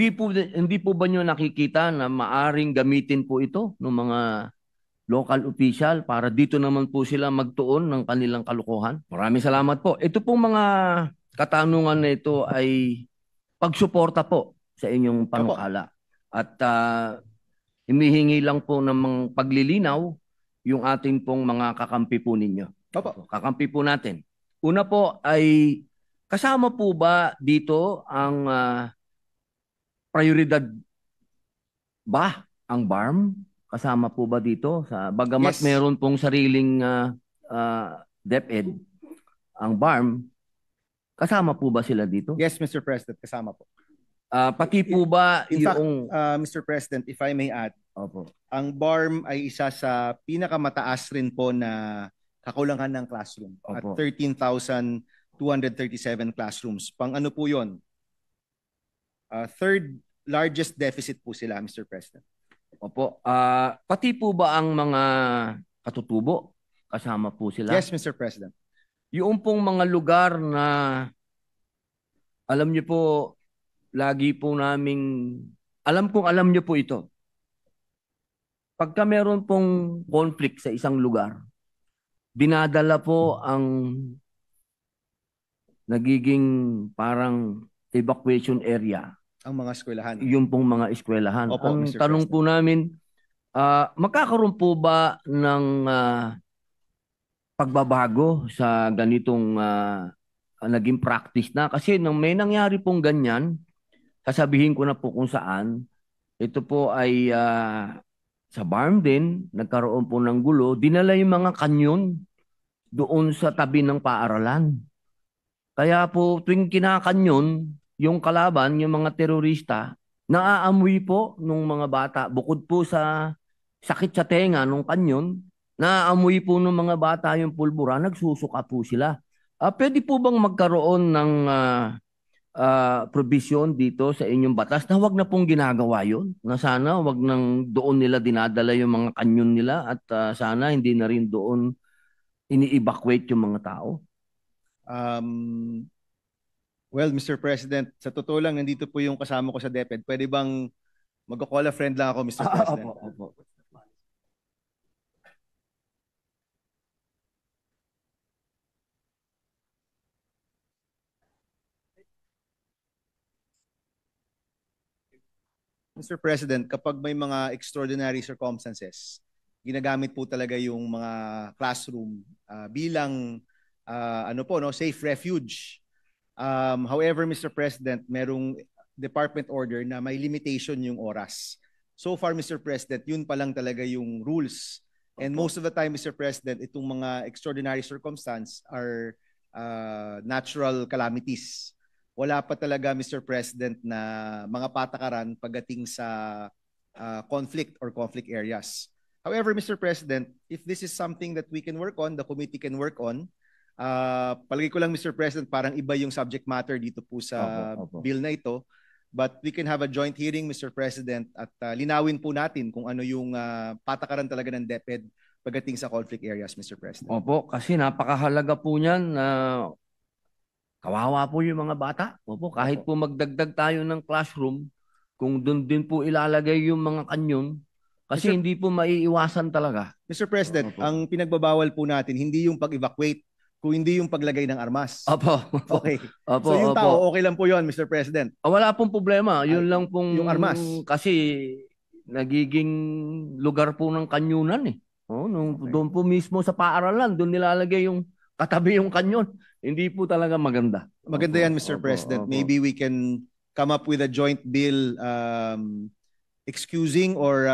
Hindi po ba nyo nakikita na maaring gamitin po ito ng mga local official para dito naman po sila magtuon ng kanilang kalukuhan? Maraming salamat po. Ito pong mga katanungan na ito ay pagsuporta po sa inyong Opo. panukala. At hinihingi lang po ng mga paglilinaw yung ating pong mga kakampi po ninyo. Opo. Kakampi po natin. Una po ay kasama po ba dito ang prioridad ba ang BARM? Kasama po ba dito? Bagamat Yes. meron pong sariling DepEd, ang BARM, kasama po ba sila dito? Yes, Mr. President, kasama po. Pati po ba In fact, yung... Mr. President, if I may add, Opo. ang BARM ay isa sa pinakamataas rin po na kakulangan ng classroom. Opo. At 13,237 classrooms. Pang ano po yun? Third largest deficit po sila, Mr. President. Opo. Pati po ba ang mga katutubo? Kasama po sila? Yes, Mr. President. Yung pong mga lugar na alam niyo po, lagi po naming, alam niyo po ito. Pagka meron pong conflict sa isang lugar, dinadala po ang nagiging parang evacuation area. Ang mga eskwelahan. Yung pong mga eskwelahan. Opo, Ang Mr. tanong President. po namin, magkakaroon po ba ng pagbabago sa ganitong naging practice na? Kasi nang may nangyari pong ganyan, sasabihin ko na po kung saan, ito po ay sa BARM din, nagkaroon po ng gulo, dinala yung mga kanyon doon sa tabi ng paaralan. Kaya po tuwing kinakanyon, yung kalaban, yung mga terorista, naaamoy po nung mga bata. Bukod po sa sakit sa tenga nung kanyon, naaamoy po nung mga bata yung pulbura, nagsusuka po sila. Pwede po bang magkaroon ng provision dito sa inyong batas na wag na pong ginagawa yun? Na sana wag nang doon nila dinadala yung mga kanyon nila at sana hindi na rin doon ini-evacuate yung mga tao? Well, Mr. President, sa totoo lang, nandito po yung kasama ko sa DepEd. Pwede bang mag-call a friend lang ako, Mr. President? Opo. Mr. President, kapag may mga extraordinary circumstances, ginagamit po talaga yung mga classroom bilang ano po, no, safe refuge. However, Mr. President, merong department order na may limitation yung oras. So far, Mr. President, yun pa lang talaga yung rules. And most of the time, Mr. President, itong mga extraordinary circumstances are natural calamities. Wala pa talaga, Mr. President, na mga patakaran pagdating sa conflict or conflict areas. However, Mr. President, if this is something that we can work on, the committee can work on, palagi ko lang, Mr. President, parang iba yung subject matter dito po sa bill na ito. But we can have a joint hearing, Mr. President, at linawin po natin kung ano yung patakaran talaga ng DepEd pagdating sa conflict areas, Mr. President. Opo, kasi napakahalaga po niyan na kawawa po yung mga bata. Opo, kahit po magdagdag tayo ng classroom, kung doon din po ilalagay yung mga kanyon, kasi hindi po maiiwasan talaga. Mr. President, ang pinagbabawal po natin, hindi yung pag-evacuate, kung hindi yung paglagay ng armas. Opo. Okay. Opo, so yung tao, okay lang po yun, Mr. President. Wala pong problema. Yun lang pong... Yung armas. Kasi nagiging lugar po ng kanyunan eh. Doon po mismo sa paaralan, doon nilalagay yung katabi yung kanyon. Hindi po talaga maganda. Maganda yan, Mr. President. Maybe we can come up with a joint bill excusing or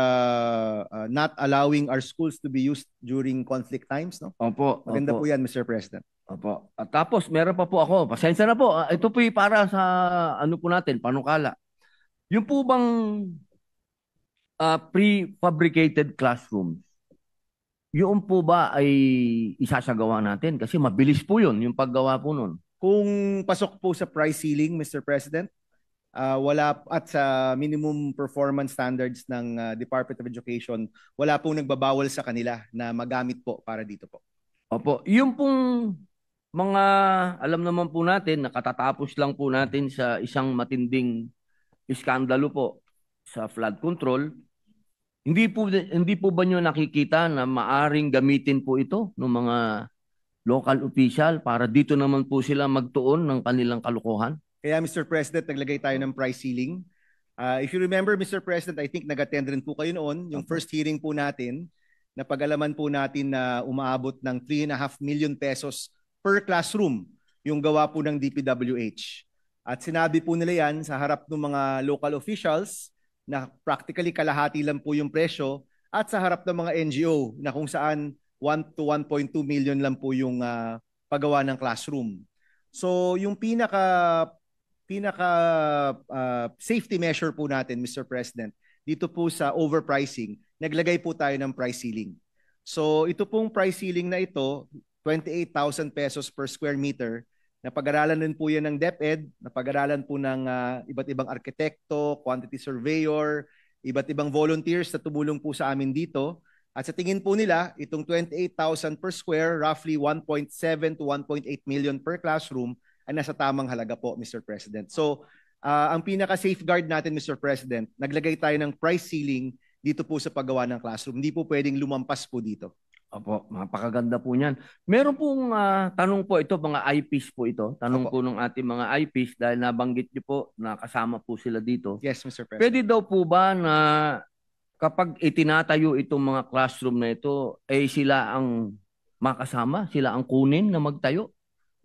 not allowing our schools to be used during conflict times, no? Opo. Maganda po yan, Mr. President. Opo. At tapos, meron pa po ako. Pasensya na po. Ito po para sa ano po natin, panukala. Yung po bang prefabricated classrooms, yun po ba ay isasagawa natin? Kasi mabilis po yun, yung paggawa po nun. Kung pasok po sa price ceiling, Mr. President, wala at sa minimum performance standards ng Department of Education, wala pong nagbabawal sa kanila na magamit po para dito po. Opo. Yung pong mga, alam naman po natin, nakatatapos lang po natin sa isang matinding iskandalo po sa flood control, hindi po ba nyo nakikita na maaring gamitin po ito ng mga local official para dito naman po sila magtuon ng kanilang kalokohan? Kaya Mr. President, naglagay tayo ng price ceiling. If you remember, Mr. President, I think nag-attend rin po kayo noon, yung first hearing po natin, na pag-alaman po natin na umaabot ng 3.5 million pesos per classroom yung gawa po ng DPWH. At sinabi po nila yan sa harap ng mga local officials na practically kalahati lang po yung presyo at sa harap ng mga NGO na kung saan 1 to 1.2 million lang po yung paggawa ng classroom. So yung pinaka safety measure po natin, Mr. President, dito po sa overpricing, naglagay po tayo ng price ceiling. So ito pong price ceiling na ito, 28,000 pesos per square meter, napag-aralan din po yan ng DepEd, napag-aralan po ng iba't ibang arkitekto, quantity surveyor, iba't ibang volunteers na tumulong po sa amin dito. At sa tingin po nila, itong 28,000 per square, roughly 1.7 to 1.8 million per classroom, ay nasa tamang halaga po, Mr. President. So, ang pinaka-safeguard natin, Mr. President, naglagay tayo ng price ceiling dito po sa paggawa ng classroom. Hindi po pwedeng lumampas po dito. Opo, napakaganda po niyan. Meron pong tanong po ito, mga eyepiece po ito. Tanong Opo. po ng ating mga eyepiece dahil nabanggit niyo po na kasama po sila dito. Yes, Mr. President. Pwede daw po ba na kapag itinatayo itong mga classroom na ito, eh sila ang makasama, sila ang kunin na magtayo?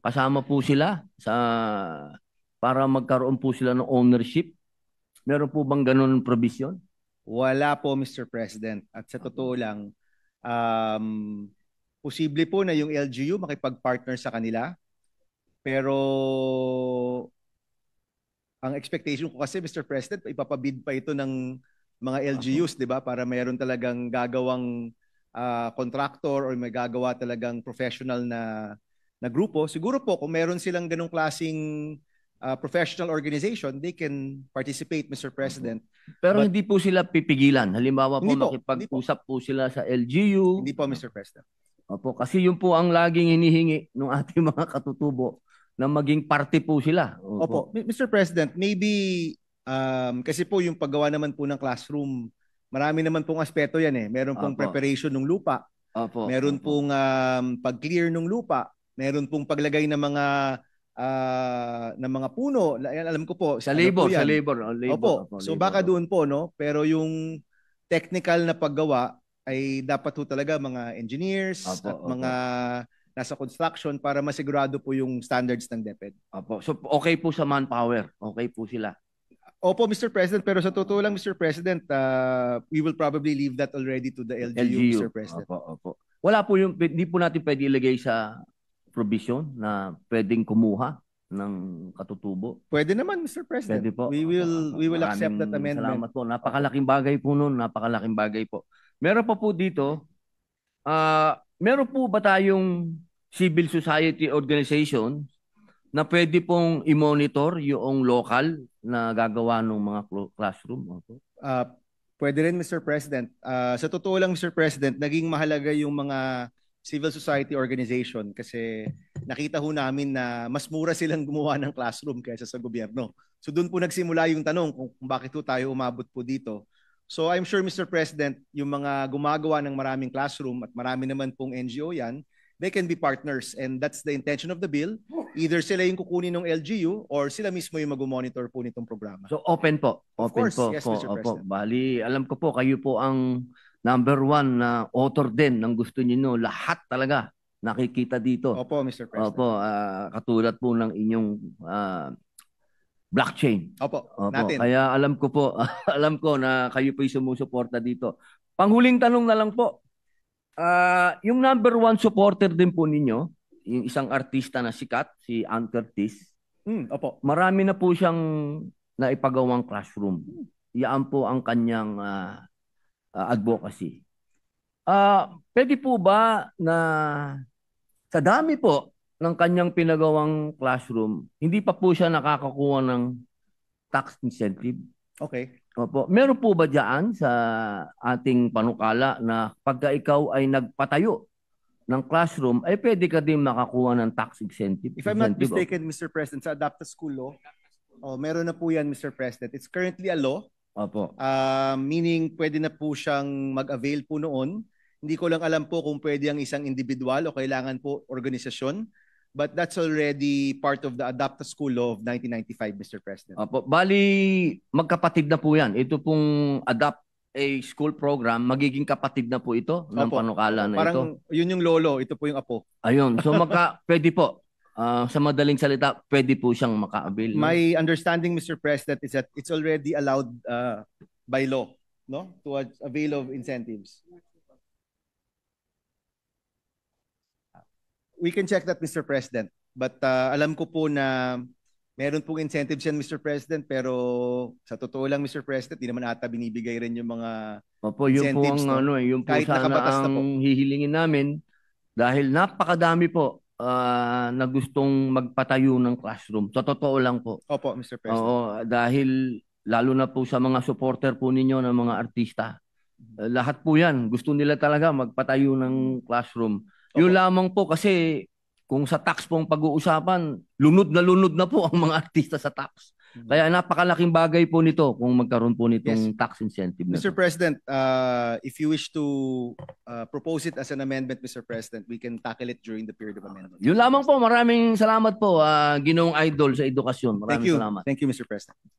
Kasama po sila para magkaroon po sila ng ownership? Meron po bang ganun provision? Wala po, Mr. President. At sa totoo lang, posible po na yung LGU makipag-partner sa kanila. Pero ang expectation ko kasi, Mr. President, ipapabid pa ito ng mga LGUs, di ba? Para mayroon talagang gagawang contractor or may gagawa talagang professional na grupo. Siguro po, kung meron silang ganong klaseng professional organization, they can participate, Mr. President. Pero hindi po sila pipigilan. Halimbawa po, Hindi po, makipag-usap po sila sa LGU. Hindi po, Mr. President. Opo, kasi yun po ang laging hinihingi ng ating mga katutubo na maging parte po sila. Opo. Mr. President, maybe kasi po yung paggawa naman po ng classroom, marami naman pong aspeto yan eh. Meron pong preparation ng lupa. Opo. Meron pong pag-clear ng lupa. Meron pong paglagay ng mga puno. Alam ko po. Sa labor. Opo. So baka doon po, no? Pero yung technical na paggawa ay dapat po talaga mga engineers at mga nasa construction para masigurado po yung standards ng DepEd. Opo. So okay po sa manpower. Okay po sila. Opo, Mr. President. Pero sa totoo lang, Mr. President, we will probably leave that already to the LGU, Mr. President. Opo. Wala po yung, hindi po natin pwede ilagay sa provision na pwedeng kumuha ng katutubo. Pwede naman, Mr. President. Pwede po. We will accept that amendment. Salamat po. Napakalaking bagay po nun. Napakalaking bagay po. Meron pa po dito, meron po ba tayong civil society organization na pwede pong i-monitor yung local na gagawa ng mga classroom? Pwede rin, Mr. President. Sa totoo lang, Mr. President, naging mahalaga yung mga civil society organization kasi nakita ho namin na mas mura silang gumawa ng classroom kaysa sa gobyerno. So doon po nagsimula yung tanong kung bakit po tayo umabot po dito. So I'm sure, Mr. President, yung mga gumagawa ng maraming classroom at marami naman pong NGO yan, they can be partners and that's the intention of the bill. Either sila yung kukunin ng LGU or sila mismo yung mag-monitor po nitong programa. So open po. Of course, yes, Mr. President. Bali, alam ko po, kayo po ang number one na author din ng gusto niyo, lahat talaga nakikita dito. Opo, Mr. President. Opo, katulad po ng inyong blockchain. Opo, natin. Kaya alam ko po, alam ko na kayo po yung sumusuporta dito. Panghuling tanong na lang po, yung number one supporter din po ninyo, yung isang artista na sikat, si Ann Curtis. Opo. Marami na po siyang naipagawang classroom. Yan po ang kanyang advocacy. Pwede po ba na sa dami po ng kanyang pinagawang classroom, hindi pa po siya nakakakuha ng tax incentive? Okay. Opo. Meron po ba dyan sa ating panukala na pagka ikaw ay nagpatayo ng classroom, ay pwede ka din makakuha ng tax incentive? If I'm not mistaken, Mr. President, sa Adapta School Law, Oh, meron na po yan, Mr. President. It's currently a law, Opo. meaning pwede na po siyang mag-avail po noon. Hindi ko lang alam po kung pwede ang isang individual o kailangan po organisasyon. But that's already part of the Adapt to School Law of 1995, Mr. President. Opo. Bali, magkapatid na po yan. Ito pong Adapt a School Program, magiging kapatid na po ito ng Opo. panukala na ito. Parang yun yung lolo, ito po yung apo. Ayun. So pwede po. Sa madaling salita, pwede po siyang maka-avail. My understanding, Mr. President, is that it's already allowed by law, no, to avail of incentives. We can check that, Mr. President. But alam ko po na meron pong incentives yan, Mr. President, pero sa totoo lang, Mr. President, di naman ata binibigay rin yung mga Opo, yun po incentives, ang no? yun po Kahit sana nakabatas na ang po. hihilingin namin dahil napakadami po na gustong magpatayo ng classroom. Sa totoo lang po. Opo, Mr. President. Oo, dahil lalo na po sa mga supporter po ninyo ng mga artista. Lahat po yan. Gusto nila talaga magpatayo ng classroom. Yun lamang po kasi kung sa tax pong pag-uusapan, lunod na po ang mga artista sa tax. Kaya napakalaking bagay po nito kung magkaroon po nitong tax incentive na Mr. to. President, if you wish to propose it as an amendment, Mr. President, we can tackle it during the period of amendment. Yun lamang po. Maraming salamat po, Ginoong Idol sa edukasyon. Thank Maraming you. salamat. Thank you, Mr. President.